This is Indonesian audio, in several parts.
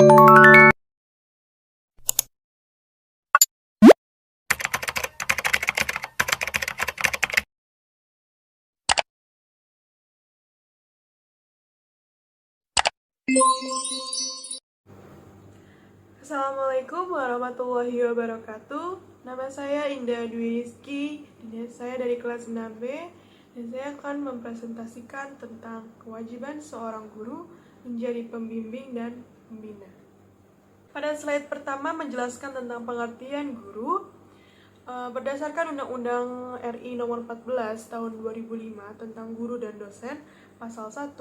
Assalamualaikum warahmatullahi wabarakatuh. Nama saya Indah Dwi Rizky, dan saya dari kelas 6B, dan saya akan mempresentasikan tentang kewajiban seorang guru menjadi pembimbing dan pembina. Pada slide pertama menjelaskan tentang pengertian guru. Berdasarkan Undang-Undang RI Nomor 14 Tahun 2005 tentang Guru dan Dosen, Pasal 1,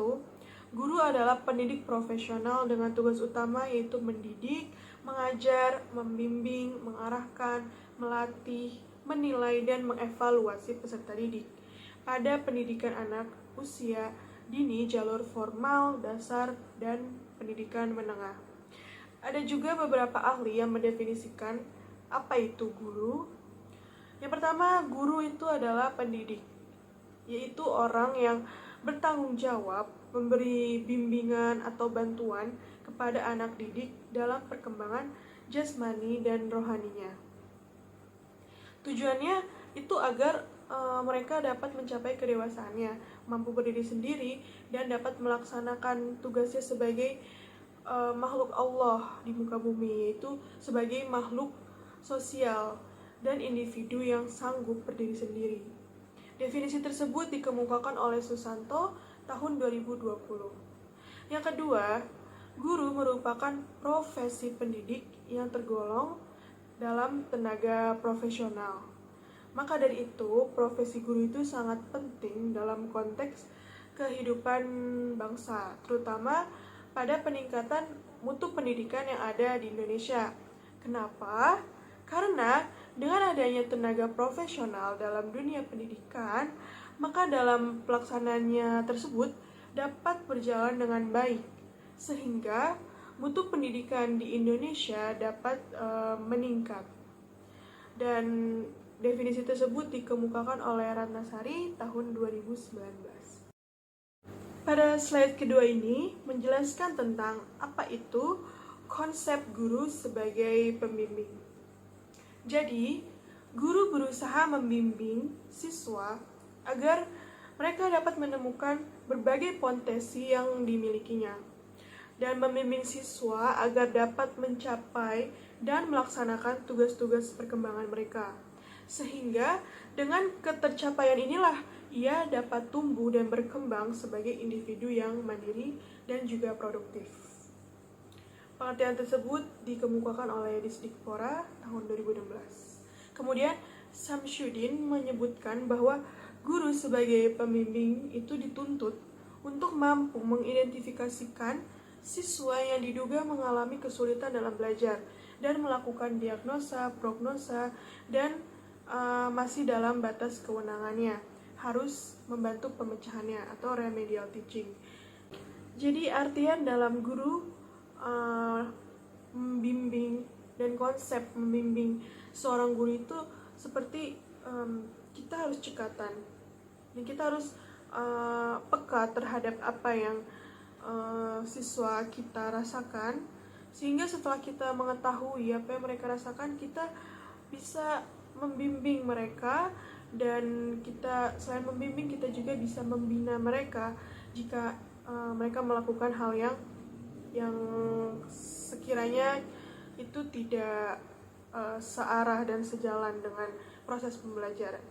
guru adalah pendidik profesional dengan tugas utama yaitu mendidik, mengajar, membimbing, mengarahkan, melatih, menilai, dan mengevaluasi peserta didik pada pendidikan anak usia dini, jalur formal, dasar, dan pendidikan menengah. Ada juga beberapa ahli yang mendefinisikan apa itu guru. Yang pertama, guru itu adalah pendidik, yaitu orang yang bertanggung jawab memberi bimbingan atau bantuan kepada anak didik dalam perkembangan jasmani dan rohaninya. Tujuannya itu agar mereka dapat mencapai kedewasaannya, mampu berdiri sendiri, dan dapat melaksanakan tugasnya sebagai makhluk Allah di muka bumi, yaitu sebagai makhluk sosial dan individu yang sanggup berdiri sendiri. Definisi tersebut dikemukakan oleh Susanto tahun 2020. Yang kedua, guru merupakan profesi pendidik yang tergolong dalam tenaga profesional. Maka dari itu, profesi guru itu sangat penting dalam konteks kehidupan bangsa, terutama pada peningkatan mutu pendidikan yang ada di Indonesia. Kenapa? Karena dengan adanya tenaga profesional dalam dunia pendidikan, maka dalam pelaksananya tersebut dapat berjalan dengan baik, sehingga mutu pendidikan di Indonesia dapat meningkat. Dan definisi tersebut dikemukakan oleh Ratnasari tahun 2019. Pada slide kedua ini menjelaskan tentang apa itu konsep guru sebagai pembimbing. Jadi, guru berusaha membimbing siswa agar mereka dapat menemukan berbagai potensi yang dimilikinya dan membimbing siswa agar dapat mencapai dan melaksanakan tugas-tugas perkembangan mereka. Sehingga dengan ketercapaian inilah ia dapat tumbuh dan berkembang sebagai individu yang mandiri dan juga produktif. Pengertian tersebut dikemukakan oleh Disdikpora tahun 2016. Kemudian Samsudin menyebutkan bahwa guru sebagai pembimbing itu dituntut untuk mampu mengidentifikasikan siswa yang diduga mengalami kesulitan dalam belajar dan melakukan diagnosa, prognosa, dan masih dalam batas kewenangannya, harus membantu pemecahannya atau remedial teaching. Jadi artian dalam guru membimbing dan konsep membimbing seorang guru itu seperti kita harus cekatan dan kita harus peka terhadap apa yang siswa kita rasakan, sehingga setelah kita mengetahui apa yang mereka rasakan, kita bisa membimbing mereka, dan kita selain membimbing kita juga bisa membina mereka jika mereka melakukan hal yang sekiranya itu tidak searah dan sejalan dengan proses pembelajaran.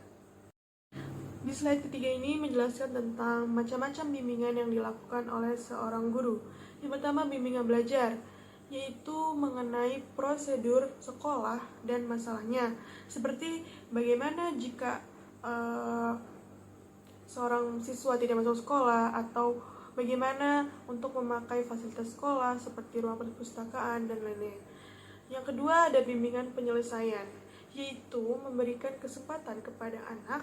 Di slide ketiga ini menjelaskan tentang macam-macam bimbingan yang dilakukan oleh seorang guru. Yang pertama, bimbingan belajar, yaitu mengenai prosedur sekolah dan masalahnya, seperti bagaimana jika seorang siswa tidak masuk sekolah, atau bagaimana untuk memakai fasilitas sekolah seperti ruang perpustakaan dan lain-lain. Yang kedua, ada bimbingan penyelesaian, yaitu memberikan kesempatan kepada anak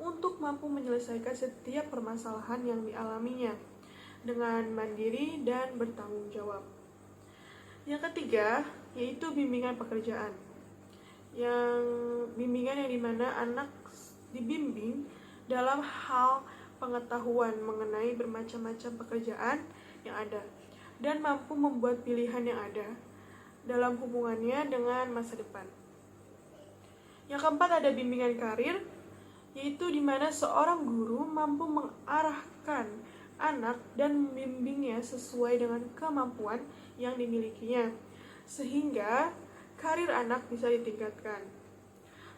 untuk mampu menyelesaikan setiap permasalahan yang dialaminya dengan mandiri dan bertanggung jawab. Yang ketiga, yaitu bimbingan pekerjaan. Bimbingan yang dimana anak dibimbing dalam hal pengetahuan mengenai bermacam-macam pekerjaan yang ada. dan mampu membuat pilihan yang ada dalam hubungannya dengan masa depan. Yang keempat ada bimbingan karir, yaitu di mana seorang guru mampu mengarahkan anak dan membimbingnya sesuai dengan kemampuan yang dimilikinya, sehingga karir anak bisa ditingkatkan.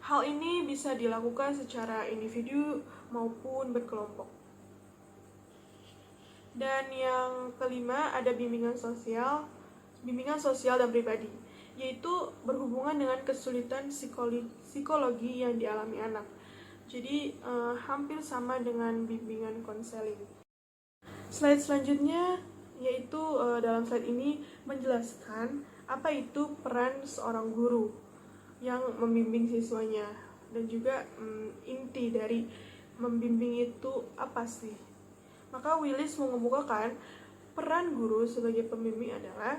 Hal ini bisa dilakukan secara individu maupun berkelompok. Dan yang kelima ada bimbingan sosial dan pribadi, yaitu berhubungan dengan kesulitan psikologi yang dialami anak. Jadi hampir sama dengan bimbingan konseling. Slide selanjutnya yaitu dalam slide ini menjelaskan apa itu peran seorang guru yang membimbing siswanya, dan juga inti dari membimbing itu apa sih. Maka Willis mengemukakan peran guru sebagai pembimbing adalah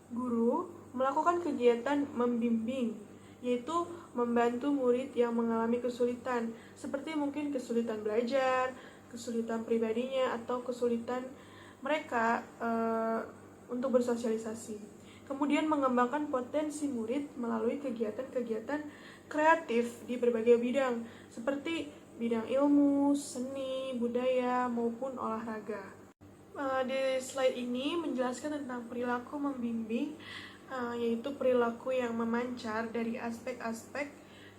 guru melakukan kegiatan membimbing, yaitu membantu murid yang mengalami kesulitan, seperti mungkin kesulitan belajar, kesulitan pribadinya, atau kesulitan mereka untuk bersosialisasi. Kemudian mengembangkan potensi murid melalui kegiatan-kegiatan kreatif di berbagai bidang, seperti bidang ilmu, seni, budaya, maupun olahraga. Di slide ini menjelaskan tentang perilaku membimbing, yaitu perilaku yang memancar dari aspek-aspek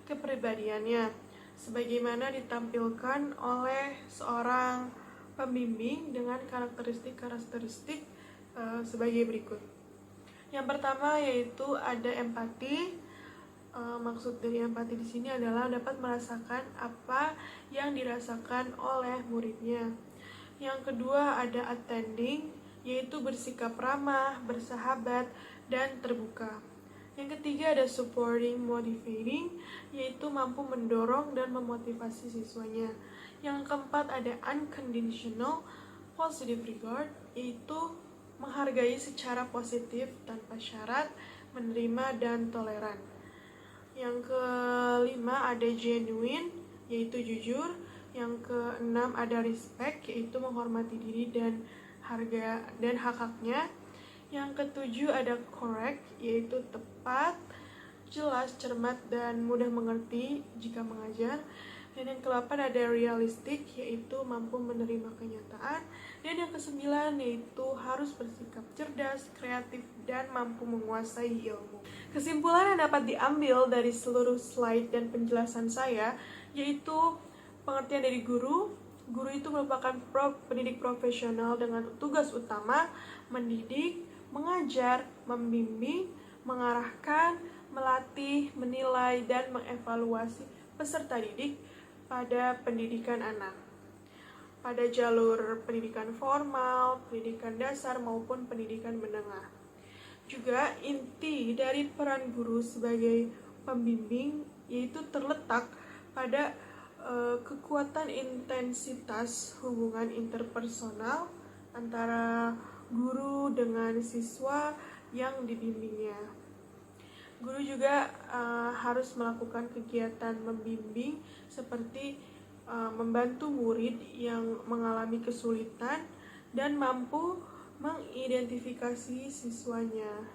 kepribadiannya, sebagaimana ditampilkan oleh seorang pembimbing dengan karakteristik sebagai berikut. Yang pertama yaitu ada empati. Maksud dari empati di sini adalah dapat merasakan apa yang dirasakan oleh muridnya. Yang kedua ada attending, yaitu bersikap ramah, bersahabat, dan terbuka. Yang ketiga ada supporting, motivating, yaitu mampu mendorong dan memotivasi siswanya. Yang keempat ada unconditional positive regard, yaitu menghargai secara positif tanpa syarat, menerima, dan toleran. Yang kelima ada genuine, yaitu jujur. Yang keenam ada respect, yaitu menghormati diri dan harga dan hak-haknya. Yang ketujuh ada correct, yaitu tepat, jelas, cermat, dan mudah mengerti jika mengajar. Dan yang ke-8 ada realistic, yaitu mampu menerima kenyataan. Dan yang ke-9 yaitu harus bersikap cerdas, kreatif, dan mampu menguasai ilmu. Kesimpulan yang dapat diambil dari seluruh slide dan penjelasan saya yaitu pengertian dari guru. Guru itu merupakan pendidik profesional dengan tugas utama mendidik, mengajar, membimbing, mengarahkan, melatih, menilai, dan mengevaluasi peserta didik pada pendidikan anak, pada jalur pendidikan formal, pendidikan dasar, maupun pendidikan menengah. Juga inti dari peran guru sebagai pembimbing yaitu terletak pada kekuatan intensitas hubungan interpersonal antara guru dengan siswa yang dibimbingnya. Guru juga harus melakukan kegiatan membimbing seperti membantu murid yang mengalami kesulitan dan mampu mengidentifikasi siswanya.